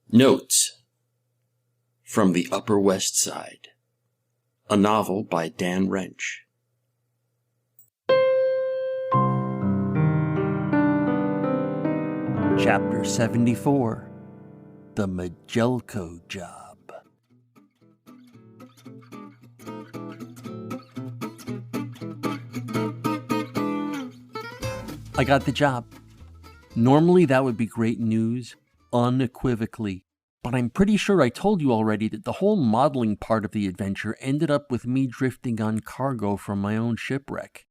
Notes from the Upper West Side, a novel by Dan Wrench. Chapter 74, The Majelco Job. I got the job. Normally that would be great news, unequivocally, but I'm pretty sure I told you already that the whole modeling part of the adventure ended up with me drifting on cargo from my own shipwreck,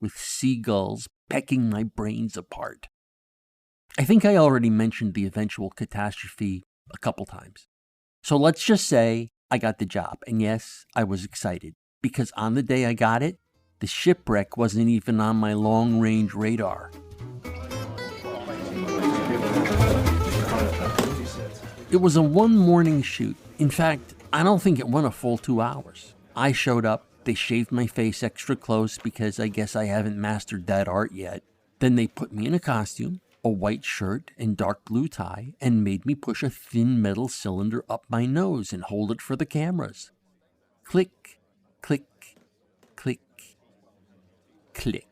with seagulls pecking my brains apart. I think I already mentioned the eventual catastrophe a couple times. So let's just say I got the job, and yes, I was excited, because on the day I got it, the shipwreck wasn't even on my long-range radar. It was a one-morning shoot. In fact, I don't think it went a full 2 hours. I showed up, they shaved my face extra close because I guess I haven't mastered that art yet. Then they put me in a costume, a white shirt and dark blue tie, and made me push a thin metal cylinder up my nose and hold it for the cameras. Click, click, click, click.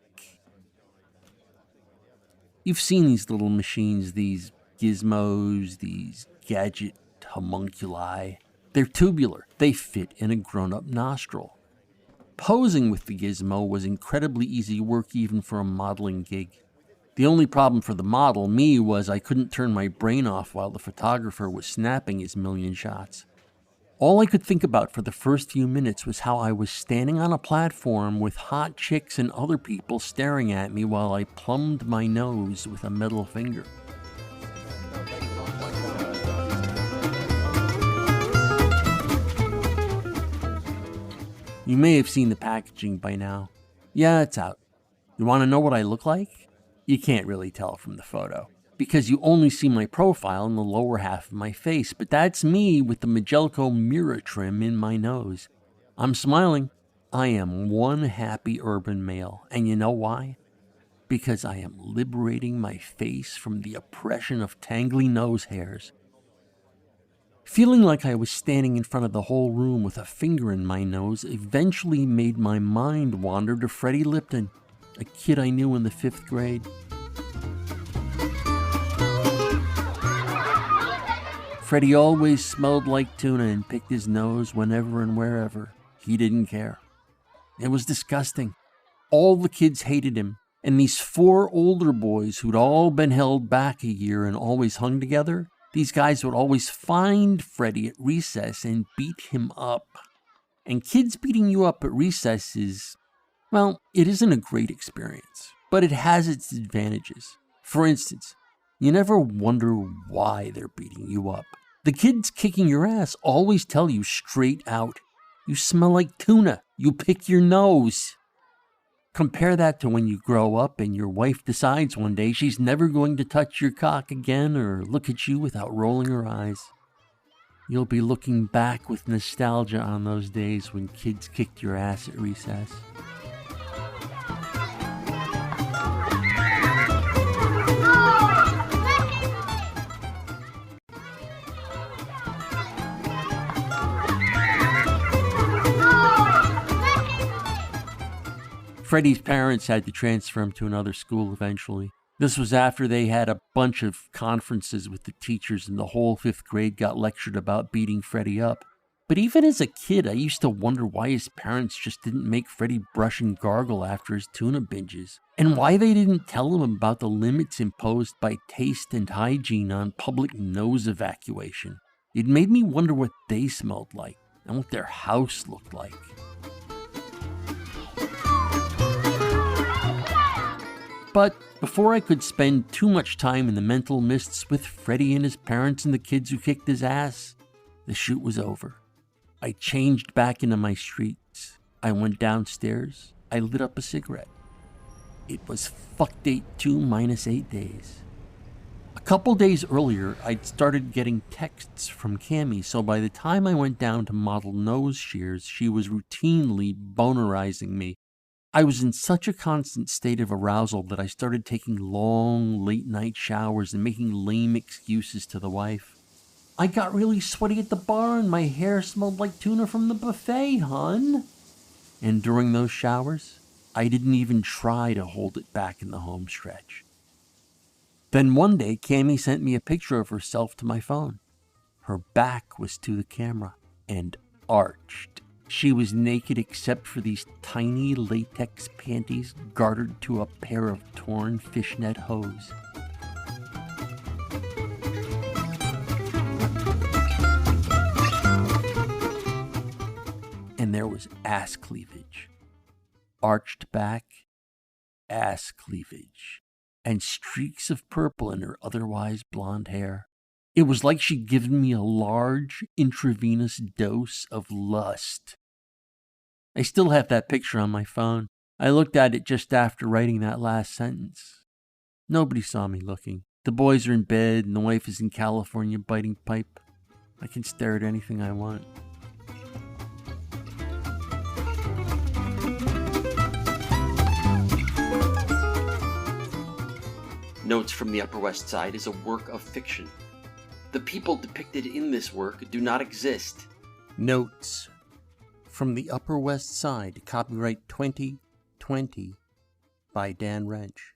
You've seen these little machines, these gizmos, these gadget homunculi. They're tubular. They fit in a grown-up nostril. Posing with the gizmo was incredibly easy work even for a modeling gig. The only problem for the model, me, was I couldn't turn my brain off while the photographer was snapping his million shots. All I could think about for the first few minutes was how I was standing on a platform with hot chicks and other people staring at me while I plumbed my nose with a metal finger. You may have seen the packaging by now. Yeah, it's out. You want to know what I look like? You can't really tell from the photo, because you only see my profile in the lower half of my face, but that's me with the Majelco mirror trim in my nose. I'm smiling. I am one happy urban male, and you know why? Because I am liberating my face from the oppression of tangly nose hairs. Feeling like I was standing in front of the whole room with a finger in my nose eventually made my mind wander to Freddie Lipton, a kid I knew in the 5th grade. Freddie always smelled like tuna and picked his nose whenever and wherever. He didn't care. It was disgusting. All the kids hated him, and these 4 older boys who'd all been held back a year and always hung together, these guys would always find Freddie at recess and beat him up. And kids beating you up at recess is, well, it isn't a great experience, but it has its advantages. For instance, you never wonder why they're beating you up. The kids kicking your ass always tell you straight out, you smell like tuna, you pick your nose. Compare that to when you grow up and your wife decides one day she's never going to touch your cock again or look at you without rolling her eyes. You'll be looking back with nostalgia on those days when kids kicked your ass at recess. Freddie's parents had to transfer him to another school eventually. This was after they had a bunch of conferences with the teachers and the whole 5th grade got lectured about beating Freddie up. But even as a kid, I used to wonder why his parents just didn't make Freddie brush and gargle after his tuna binges, and why they didn't tell him about the limits imposed by taste and hygiene on public nose evacuation. It made me wonder what they smelled like and what their house looked like. But before I could spend too much time in the mental mists with Freddie and his parents and the kids who kicked his ass, the shoot was over. I changed back into my streets. I went downstairs. I lit up a cigarette. It was fuck date 2 minus 8 days. A couple days earlier, I'd started getting texts from Cammie, so by the time I went down to model nose shears, she was routinely bonerizing me. I was in such a constant state of arousal that I started taking long, late-night showers and making lame excuses to the wife. I got really sweaty at the bar and my hair smelled like tuna from the buffet, hon. And during those showers, I didn't even try to hold it back in the home stretch. Then one day, Cammie sent me a picture of herself to my phone. Her back was to the camera and arched. She was naked except for these tiny latex panties gartered to a pair of torn fishnet hose. And there was ass cleavage. Arched back, ass cleavage, and streaks of purple in her otherwise blonde hair. It was like she'd given me a large intravenous dose of lust. I still have that picture on my phone. I looked at it just after writing that last sentence. Nobody saw me looking. The boys are in bed and the wife is in California biting pipe. I can stare at anything I want. Notes from the Upper West Side is a work of fiction. The people depicted in this work do not exist. Notes from the Upper West Side, copyright 2020 by Dan Wrench.